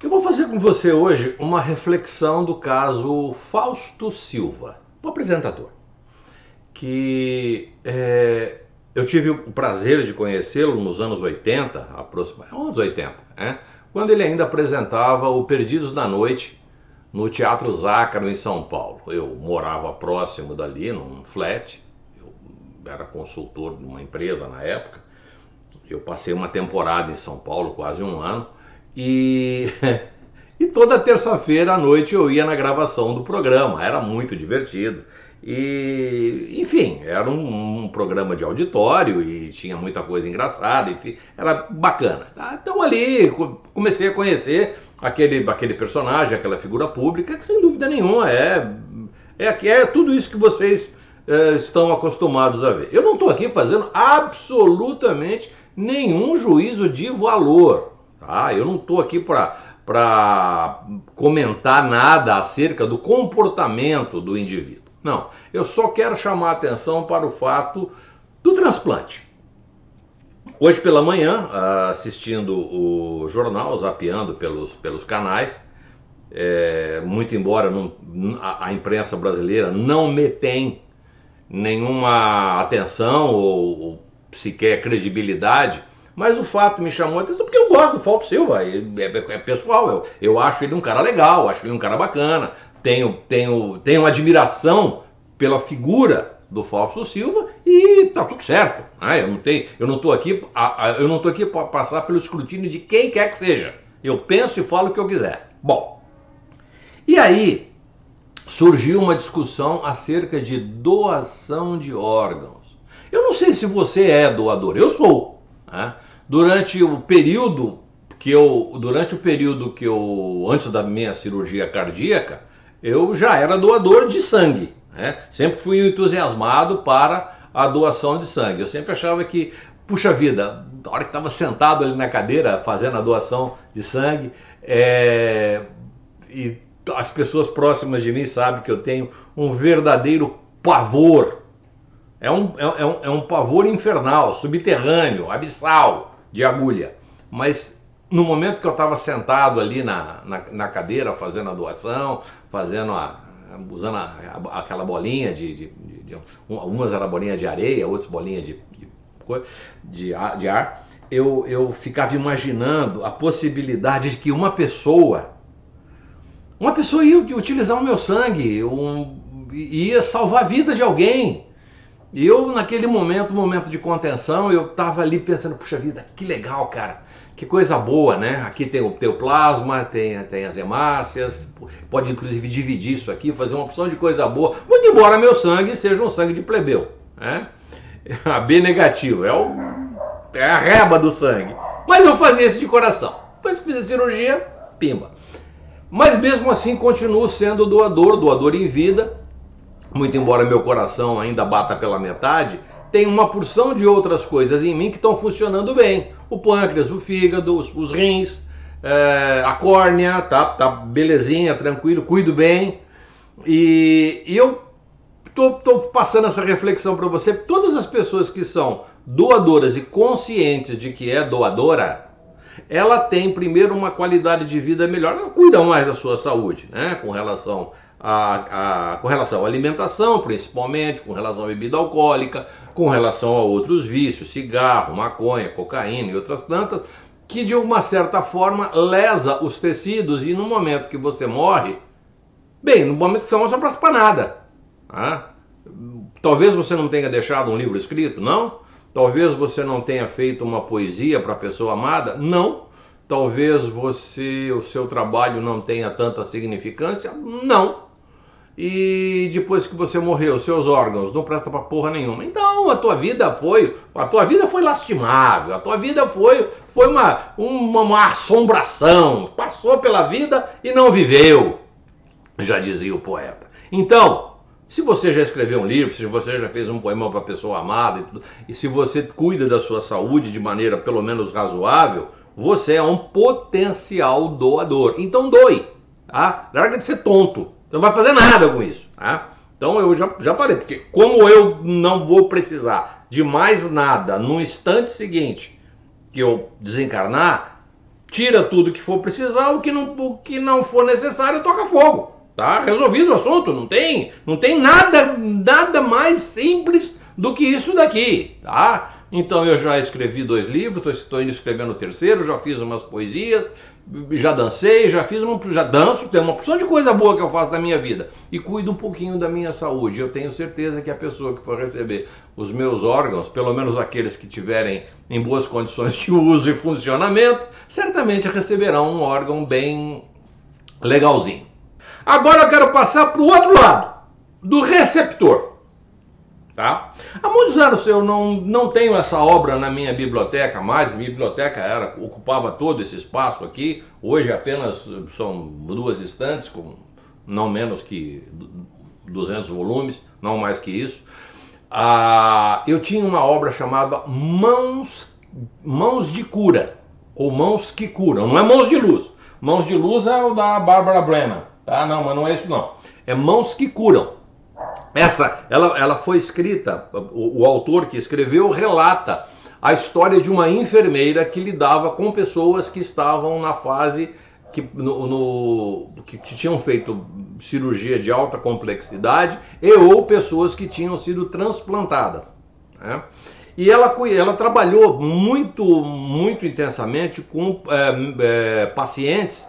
Eu vou fazer com você hoje uma reflexão do caso Fausto Silva, o apresentador, que eu tive o prazer de conhecê-lo nos anos 80, anos 80, quando ele ainda apresentava o Perdidos da Noite no Teatro Zácaro, em São Paulo. Eu morava próximo dali, num flat, eu era consultor de uma empresa na época, eu passei uma temporada em São Paulo, quase um ano, e toda terça-feira à noite eu ia na gravação do programa, era muito divertido. E, enfim, era um programa de auditório e tinha muita coisa engraçada, enfim, era bacana. Então ali comecei a conhecer aquele personagem, aquela figura pública, que sem dúvida nenhuma é tudo isso que vocês estão acostumados a ver. Eu não estou aqui fazendo absolutamente nenhum juízo de valor, tá? Eu não estou aqui para comentar nada acerca do comportamento do indivíduo. Não, eu só quero chamar a atenção para o fato do transplante. Hoje pela manhã, assistindo o jornal, zapeando pelos canais, muito embora a imprensa brasileira não me tem nenhuma atenção ou sequer credibilidade, mas o fato me chamou a atenção porque eu gosto do Fausto Silva, é pessoal, eu acho ele um cara legal, acho ele um cara bacana, tenho admiração pela figura do Fausto Silva e tá tudo certo, né? Eu não tô aqui para passar pelo escrutínio de quem quer que seja, eu penso e falo o que eu quiser. Bom, e aí surgiu uma discussão acerca de doação de órgãos. Eu não sei se você é doador, eu sou, né? Durante o período que eu, antes da minha cirurgia cardíaca, eu já era doador de sangue, né? Sempre fui entusiasmado para a doação de sangue. Eu sempre achava que, puxa vida, na hora que estava sentado ali na cadeira fazendo a doação de sangue, e as pessoas próximas de mim sabem que eu tenho um verdadeiro pavor. É um pavor infernal, subterrâneo, abissal, de agulha. Mas no momento que eu estava sentado ali na cadeira fazendo a doação, usando aquela bolinha algumas era bolinha de areia, outras bolinha de ar, eu ficava imaginando a possibilidade de que uma pessoa ia utilizar o meu sangue, ia salvar a vida de alguém. E eu, naquele momento de contenção, eu estava ali pensando, puxa vida, que legal, cara, que coisa boa, né? Aqui tem o teu plasma, tem as hemácias, pode inclusive dividir isso aqui, fazer uma opção de coisa boa, muito embora meu sangue seja um sangue de plebeu, né? A B negativo, é a reba do sangue. Mas eu fazia isso de coração. Depois que fiz a cirurgia, pimba. Mas mesmo assim continuo sendo doador em vida. Muito embora meu coração ainda bata pela metade, tem uma porção de outras coisas em mim que estão funcionando bem. O pâncreas, o fígado, os rins, a córnea, tá belezinha, tranquilo, cuido bem. E eu tô passando essa reflexão para você. Todas as pessoas que são doadoras e conscientes de que é doadora, ela tem primeiro uma qualidade de vida melhor, ela cuida mais da sua saúde, né? Com relação à alimentação, principalmente, com relação à bebida alcoólica, com relação a outros vícios, cigarro, maconha, cocaína e outras tantas, que de uma certa forma lesa os tecidos e no momento que você morre, no momento que você morre, você não presta para nada. Tá? Talvez você não tenha deixado um livro escrito, não? Talvez você não tenha feito uma poesia para a pessoa amada, não? Talvez o seu trabalho não tenha tanta significância, não? E depois que você morreu, seus órgãos não prestam pra porra nenhuma. Então a tua vida foi lastimável, a tua vida foi uma assombração, passou pela vida e não viveu, já dizia o poeta. Então, se você já escreveu um livro, se você já fez um poema para pessoa amada e se você cuida da sua saúde de maneira pelo menos razoável, você é um potencial doador. Então doe, tá? Larga de ser tonto. Você não vai fazer nada com isso, tá? Então eu já falei, porque como eu não vou precisar de mais nada no instante seguinte que eu desencarnar, tira tudo que for precisar, o que não for necessário, toca fogo. Tá resolvido o assunto, não tem nada mais simples do que isso daqui, tá? Então eu já escrevi 2 livros, estou indo escrevendo o 3º, já fiz umas poesias, já dancei, já danço, tem uma porção de coisa boa que eu faço na minha vida. E cuido um pouquinho da minha saúde. Eu tenho certeza que a pessoa que for receber os meus órgãos, pelo menos aqueles que tiverem em boas condições de uso e funcionamento, certamente receberá um órgão bem legalzinho. Agora eu quero passar para o outro lado, do receptor. Tá? Há muitos anos eu não tenho essa obra na minha biblioteca mais. A minha biblioteca ocupava todo esse espaço aqui. Hoje apenas são 2 estantes com não menos que 200 volumes, não mais que isso. Eu tinha uma obra chamada Mãos de Cura, ou Mãos que Curam. Não é Mãos de Luz. Mãos de Luz é o da Barbara Brennan. Tá? Não, mas não é isso não. É Mãos que Curam. Ela foi escrita, o autor que escreveu relata a história de uma enfermeira que lidava com pessoas que estavam na fase que tinham feito cirurgia de alta complexidade ou pessoas que tinham sido transplantadas, né? E ela trabalhou muito intensamente com pacientes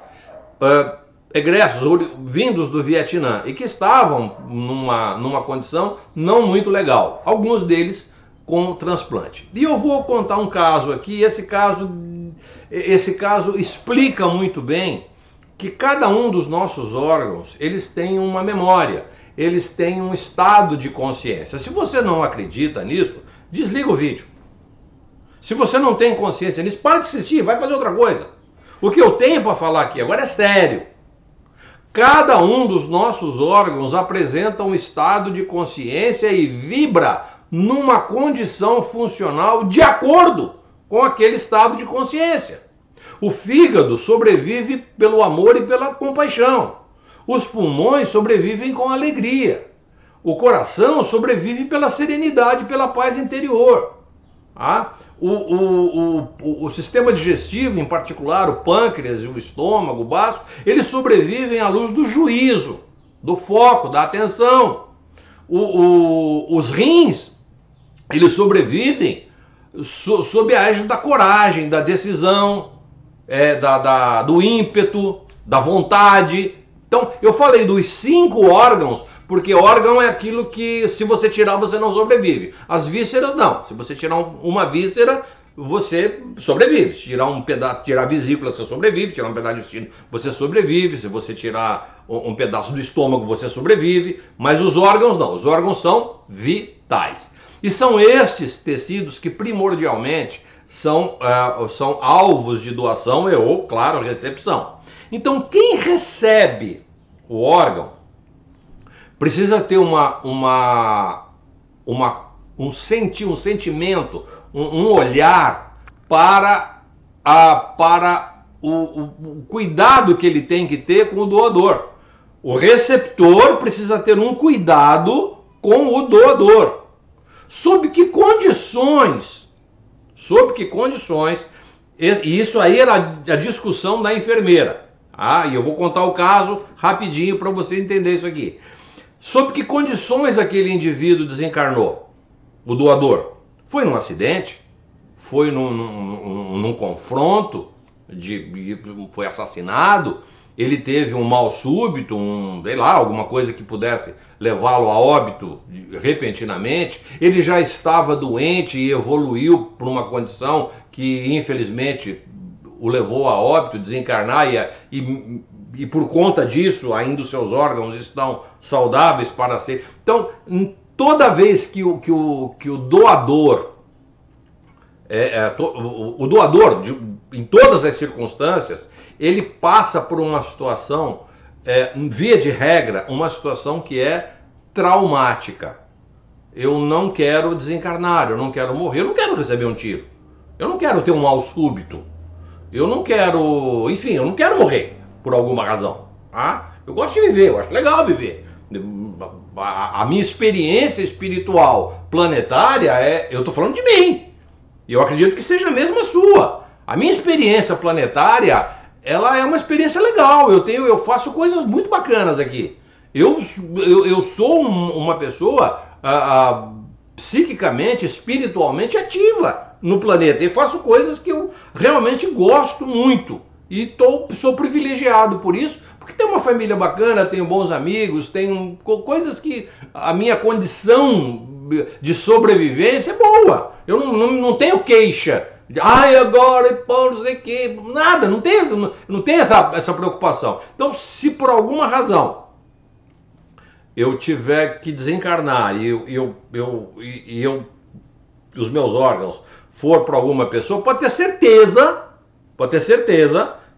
egressos, vindos do Vietnã, e que estavam numa condição não muito legal, alguns deles com transplante. E eu vou contar um caso aqui. Esse caso explica muito bem que cada um dos nossos órgãos, eles têm uma memória, eles têm um estado de consciência. Se você não acredita nisso, desliga o vídeo. Se você não tem consciência nisso, para de assistir, vai fazer outra coisa. O que eu tenho para falar aqui agora é sério. Cada um dos nossos órgãos apresenta um estado de consciência e vibra numa condição funcional de acordo com aquele estado de consciência. O fígado sobrevive pelo amor e pela compaixão. Os pulmões sobrevivem com alegria. O coração sobrevive pela serenidade e pela paz interior. O sistema digestivo, em particular o pâncreas e o estômago, o baço, eles sobrevivem à luz do juízo, do foco, da atenção. Os rins, eles sobrevivem sob a égide da coragem, da decisão, do ímpeto, da vontade. Então, eu falei dos 5 órgãos, porque órgão é aquilo que, se você tirar, você não sobrevive. As vísceras, não. Se você tirar uma víscera, você sobrevive. Se tirar um pedaço, tirar a vesícula, você sobrevive. Tirar um pedaço do intestino, você sobrevive. Se você tirar um pedaço do estômago, você sobrevive. Mas os órgãos, não. Os órgãos são vitais. E são estes tecidos que, primordialmente, são alvos de doação ou, claro, recepção. Então, quem recebe o órgão precisa ter um sentimento, um olhar para o cuidado que ele tem que ter com o doador. O receptor precisa ter um cuidado com o doador. Sob que condições? E isso aí era a discussão da enfermeira. E eu vou contar o caso rapidinho para você entender isso aqui. Sob que condições aquele indivíduo desencarnou? O doador? Foi num acidente? Foi num confronto? Foi assassinado? Ele teve um mal súbito, sei lá, alguma coisa que pudesse levá-lo a óbito repentinamente? Ele já estava doente e evoluiu para uma condição que, infelizmente, o levou a óbito, desencarnar, e por conta disso ainda os seus órgãos estão saudáveis para ser. Então, toda vez que o doador, o doador, em todas as circunstâncias, ele passa por uma situação, via de regra, uma situação que é traumática. Eu não quero desencarnar, eu não quero morrer, eu não quero receber um tiro, eu não quero ter um mal súbito, eu não quero, enfim, eu não quero morrer por alguma razão. Eu gosto de viver, eu acho legal viver. A minha experiência espiritual planetária eu estou falando de mim. E eu acredito que seja a mesma sua. A minha experiência planetária, ela é uma experiência legal. Eu faço coisas muito bacanas aqui. Eu sou uma pessoa psiquicamente, espiritualmente ativa no planeta e faço coisas que eu realmente gosto muito. E sou privilegiado por isso, porque tenho uma família bacana, tenho bons amigos, tenho coisas que a minha condição de sobrevivência é boa. Eu não tenho queixa. Ai, agora, pô, não sei o que, nada, não tenho essa preocupação. Então, se por alguma razão eu tiver que desencarnar e os meus órgãos for para alguma pessoa, pode ter certeza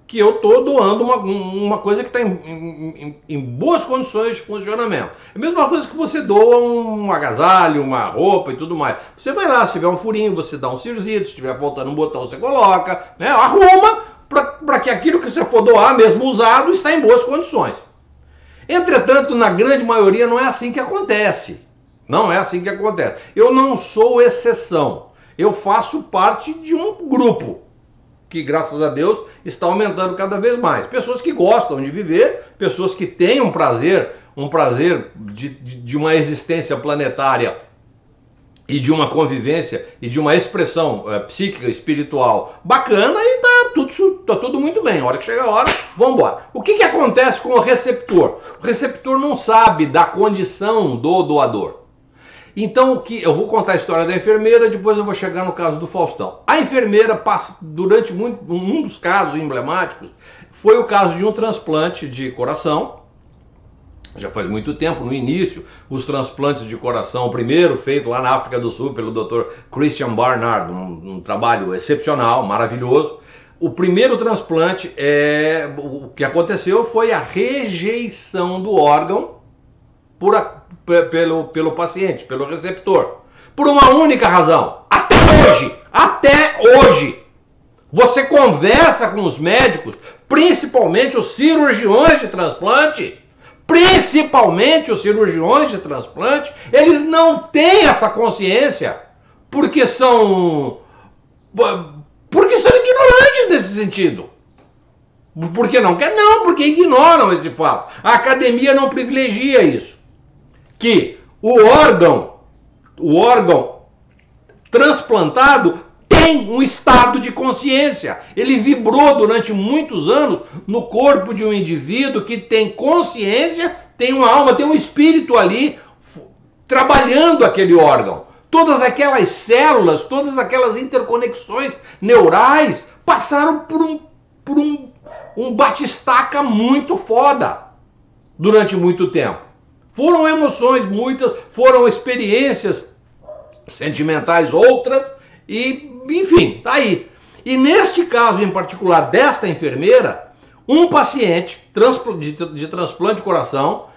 que eu estou doando uma coisa que está em boas condições de funcionamento. É a mesma coisa que você doa um agasalho, uma roupa e tudo mais. Você vai lá, se tiver um furinho, você dá um cirzito, se tiver faltando um botão, você coloca, né? Arruma para que aquilo que você for doar, mesmo usado, está em boas condições. Entretanto, na grande maioria não é assim que acontece. Não é assim que acontece. Eu não sou exceção. Eu faço parte de um grupo que, graças a Deus, está aumentando cada vez mais. Pessoas que gostam de viver, pessoas que têm um prazer de uma existência planetária e de uma convivência e de uma expressão psíquica, espiritual bacana, e tá tudo muito bem. A hora que chega a hora, vamos embora. O que acontece com o receptor? O receptor não sabe da condição do doador. Então, eu vou contar a história da enfermeira, depois eu vou chegar no caso do Faustão. A enfermeira passa, durante um dos casos emblemáticos, foi o caso de um transplante de coração. Já faz muito tempo, no início, os transplantes de coração, o primeiro feito lá na África do Sul pelo Dr. Christian Barnard, um trabalho excepcional, maravilhoso. O primeiro transplante, o que aconteceu foi a rejeição do órgão pelo paciente, pelo receptor. Por uma única razão. Até hoje, você conversa com os médicos, principalmente os cirurgiões de transplante, eles não têm essa consciência, porque são ignorantes nesse sentido. Por que não quer? Não, porque ignoram esse fato. A academia não privilegia isso. Que o órgão transplantado tem um estado de consciência. Ele vibrou durante muitos anos no corpo de um indivíduo que tem consciência, tem uma alma, tem um espírito ali trabalhando aquele órgão. Todas aquelas células, todas aquelas interconexões neurais passaram por um batistaca muito foda durante muito tempo. Foram emoções muitas, foram experiências sentimentais outras, e enfim, tá aí. E neste caso em particular desta enfermeira, um paciente de transplante de coração,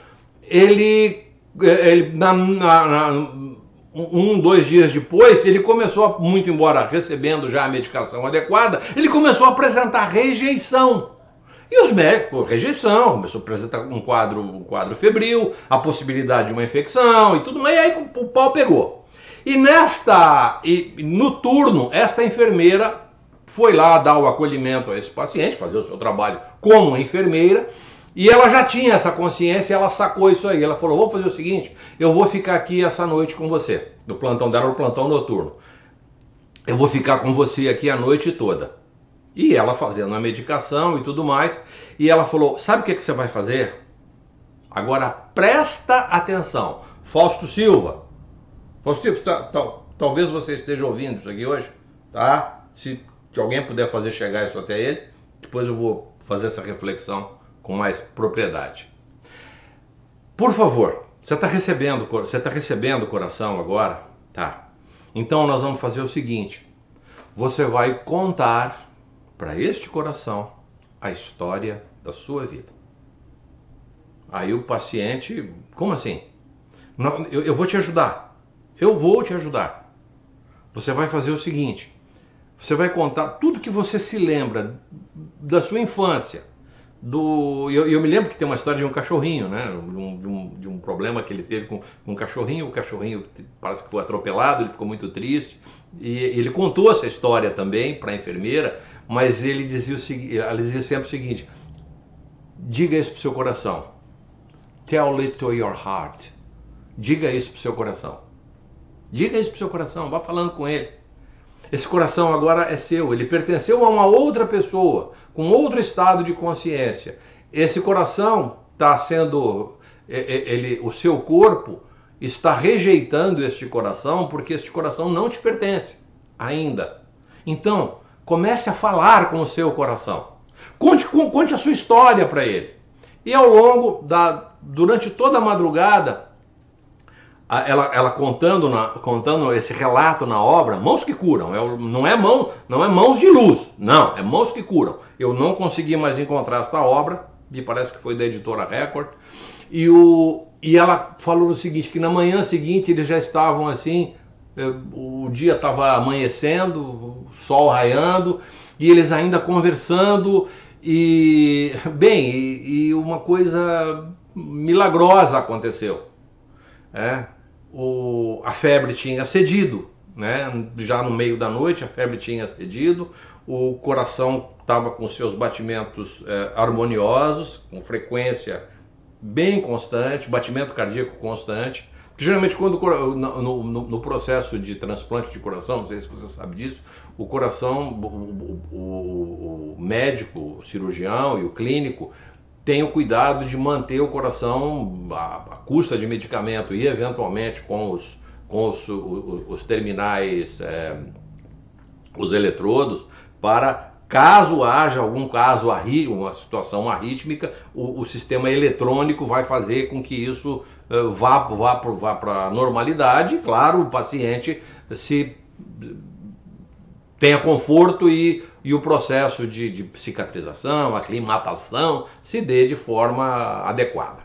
dois dias depois, ele começou, muito embora recebendo já a medicação adequada, ele começou a apresentar rejeição. E os médicos, rejeição, começou a apresentar um quadro febril, a possibilidade de uma infecção e tudo mais, e aí o pau pegou. E no turno, esta enfermeira foi lá dar o acolhimento a esse paciente, fazer o seu trabalho como enfermeira, e ela já tinha essa consciência, ela sacou isso aí. Ela falou, vamos fazer o seguinte, eu vou ficar aqui essa noite com você. No plantão dela, no plantão noturno. Eu vou ficar com você aqui a noite toda. E ela fazendo a medicação e tudo mais. E ela falou, sabe o que você vai fazer? Agora presta atenção. Fausto Silva, talvez você esteja ouvindo isso aqui hoje, tá? Se alguém puder fazer chegar isso até ele, depois eu vou fazer essa reflexão com mais propriedade. Por favor, você está recebendo o coração agora? Tá. Então nós vamos fazer o seguinte, você vai contar para este coração a história da sua vida. Aí o paciente, como assim? Não, eu vou te ajudar. Eu vou te ajudar. Você vai fazer o seguinte, você vai contar tudo que você se lembra da sua infância. Eu me lembro que tem uma história de um cachorrinho, né? De um problema que ele teve com um cachorrinho. O cachorrinho parece que foi atropelado, ele ficou muito triste. E ele contou essa história também para a enfermeira, mas ele dizia, ela dizia sempre o seguinte: diga isso pro seu coração. Tell it to your heart. Diga isso pro seu coração. Diga isso pro seu coração, vá falando com ele. Esse coração agora é seu, ele pertenceu a uma outra pessoa, com outro estado de consciência. Esse coração está sendo, o seu corpo está rejeitando este coração, porque este coração não te pertence ainda. Então, comece a falar com o seu coração. Conte a sua história para ele. E ao longo durante toda a madrugada, ela contando esse relato na obra, Mãos que Curam, não é Mãos de Luz, não, é Mãos que Curam. Eu não consegui mais encontrar esta obra, me parece que foi da editora Record, e ela falou o seguinte, que na manhã seguinte eles já estavam assim, o dia estava amanhecendo, o sol raiando, e eles ainda conversando, e uma coisa milagrosa aconteceu. A febre tinha cedido, né? Já no meio da noite a febre tinha cedido, o coração estava com seus batimentos harmoniosos, com frequência bem constante, batimento cardíaco constante, que geralmente quando no processo de transplante de coração, não sei se você sabe disso, o coração, o médico, o cirurgião e o clínico tem o cuidado de manter o coração à custa de medicamento e eventualmente com os terminais, os eletrodos, para caso haja algum caso, uma situação arrítmica, o sistema eletrônico vai fazer com que isso vá para a normalidade. Claro, o paciente tenha conforto e o processo de cicatrização, aclimatação, se dê de forma adequada.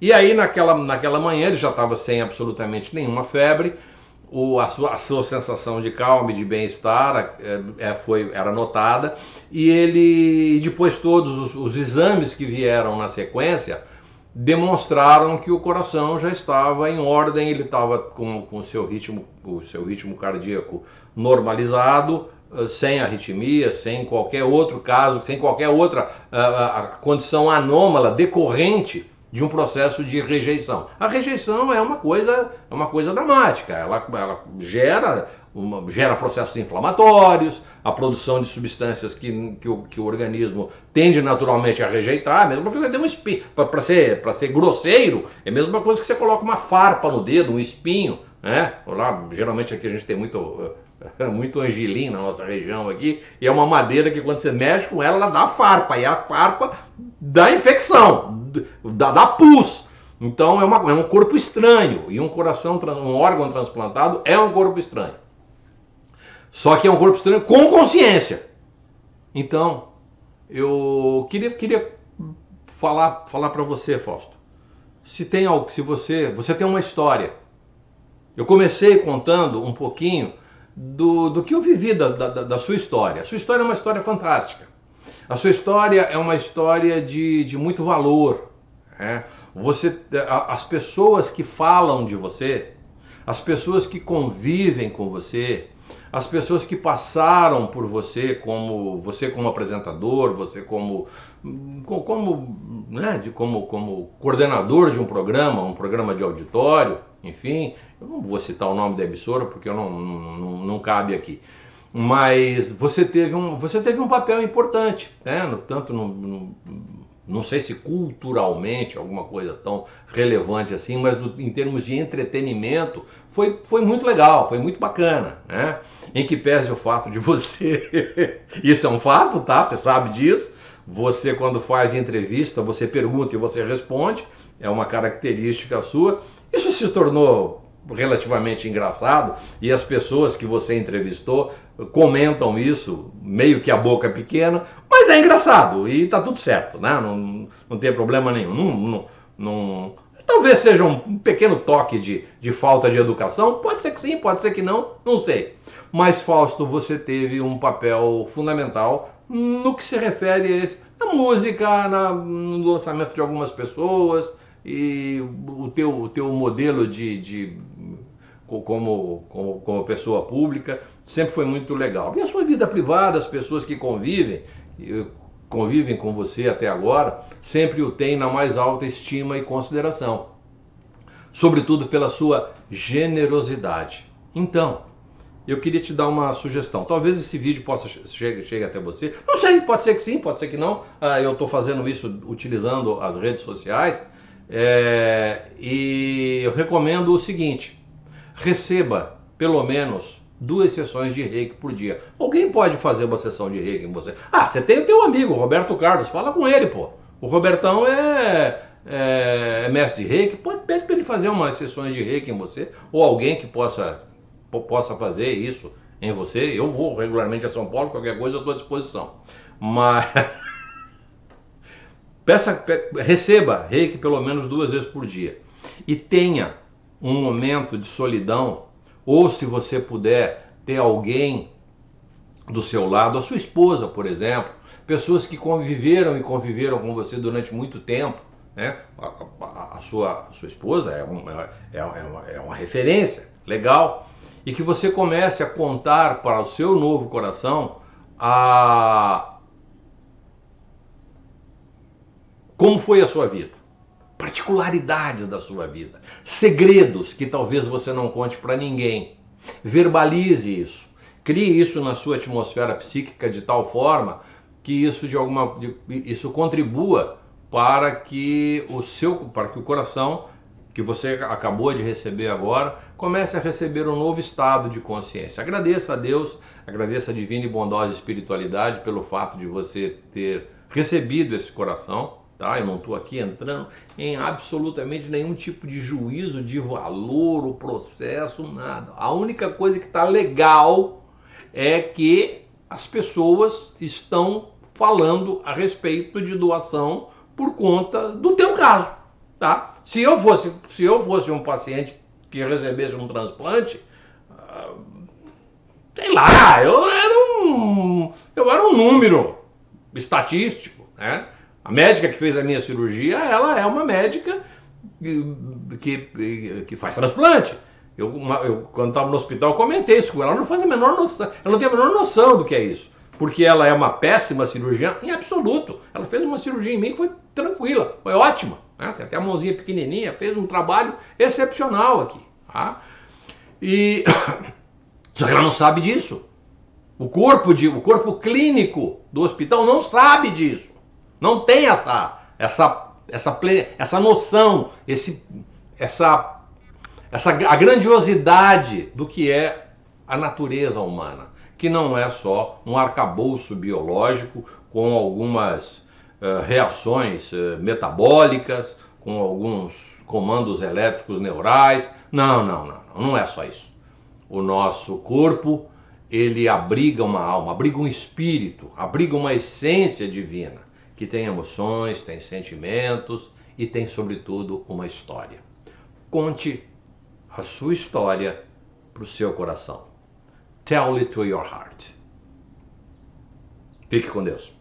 E aí naquela manhã ele já estava sem absolutamente nenhuma febre, a sua sensação de calma e de bem-estar era notada, e depois todos os exames que vieram na sequência demonstraram que o coração já estava em ordem, ele estava com o seu ritmo cardíaco normalizado, sem arritmia, sem qualquer outro caso, sem qualquer outra condição anômala decorrente de um processo de rejeição. A rejeição é uma coisa dramática, ela gera processos inflamatórios, a produção de substâncias que o organismo tende naturalmente a rejeitar, mesmo porque você tem um espinho, para ser grosseiro, é a mesma coisa que você coloca uma farpa no dedo, um espinho, né? Lá, geralmente aqui a gente tem muito angelim na nossa região aqui, e é uma madeira que quando você mexe com ela dá farpa, e a farpa dá infecção, dá pus. Então é um corpo estranho, e um órgão transplantado é um corpo estranho. Só que é um corpo estranho com consciência. Então, eu queria falar para você, Fausto, se você tem uma história. Eu comecei contando um pouquinho do que eu vivi da sua história. A sua história é uma história fantástica. A sua história é uma história de muito valor. As pessoas que falam de você, as pessoas que convivem com você, as pessoas que passaram por você como apresentador, você como coordenador de um programa de auditório, enfim, eu não vou citar o nome da emissora porque não cabe aqui, mas você teve um papel importante, tanto não sei se culturalmente alguma coisa tão relevante assim, mas em termos de entretenimento foi muito legal, foi muito bacana, né? Em que pese o fato de você, isso é um fato, tá? Você sabe disso, você quando faz entrevista, você pergunta e você responde, é uma característica sua, isso se tornou relativamente engraçado e as pessoas que você entrevistou comentam isso, meio que a boca pequena, mas é engraçado e tá tudo certo, né? Não tem problema nenhum. Talvez seja um pequeno toque de falta de educação, pode ser que sim, pode ser que não sei. Mas, Fausto, você teve um papel fundamental no que se refere a música, no lançamento de algumas pessoas, e o teu modelo como pessoa pública sempre foi muito legal. E a sua vida privada, as pessoas que convivem com você até agora, sempre o têm na mais alta estima e consideração. Sobretudo pela sua generosidade. Então, eu queria te dar uma sugestão. Talvez esse vídeo possa chegue até você. Não sei, pode ser que sim, pode ser que não. Eu estou fazendo isso utilizando as redes sociais. E eu recomendo o seguinte: receba pelo menos 2 sessões de reiki por dia. Alguém pode fazer uma sessão de reiki em você? Você tem o teu amigo, Roberto Carlos, fala com ele, pô. O Robertão é mestre de reiki, pede para ele fazer umas sessões de reiki em você, ou alguém que possa fazer isso em você. Eu vou regularmente a São Paulo, qualquer coisa eu estou à disposição. Mas receba reiki pelo menos 2 vezes por dia. E tenha um momento de solidão, ou se você puder ter alguém do seu lado, a sua esposa, por exemplo, pessoas que conviveram com você durante muito tempo, né? A sua esposa é uma referência legal, e que você comece a contar para o seu novo coração como foi a sua vida, particularidades da sua vida, segredos que talvez você não conte para ninguém. Verbalize isso, crie isso na sua atmosfera psíquica de tal forma que isso contribua para que o coração que você acabou de receber agora comece a receber um novo estado de consciência. Agradeça a Deus, agradeça a divina e bondosa espiritualidade pelo fato de você ter recebido esse coração, tá? Eu não estou aqui entrando em absolutamente nenhum tipo de juízo de valor, o processo, nada. A única coisa que está legal é que as pessoas estão falando a respeito de doação por conta do teu caso, tá? Se eu fosse um paciente que recebesse um transplante, sei lá, eu era um número estatístico, né? A médica que fez a minha cirurgia, ela é uma médica que faz transplante. Eu quando estava no hospital, comentei isso com ela. Ela não faz a menor noção, ela não tem a menor noção do que é isso. Porque ela é uma péssima cirurgiã em absoluto. Ela fez uma cirurgia em mim que foi tranquila, foi ótima, né? Tem até a mãozinha pequenininha, fez um trabalho excepcional aqui, tá? Só que ela não sabe disso. O corpo clínico do hospital não sabe disso. Não tem essa noção, a grandiosidade do que é a natureza humana, que não é só um arcabouço biológico com algumas reações metabólicas, com alguns comandos elétricos neurais. Não é só isso. O nosso corpo, ele abriga uma alma, abriga um espírito, abriga uma essência divina, que tem emoções, tem sentimentos e tem, sobretudo, uma história. Conte a sua história para o seu coração. Tell it to your heart. Fique com Deus.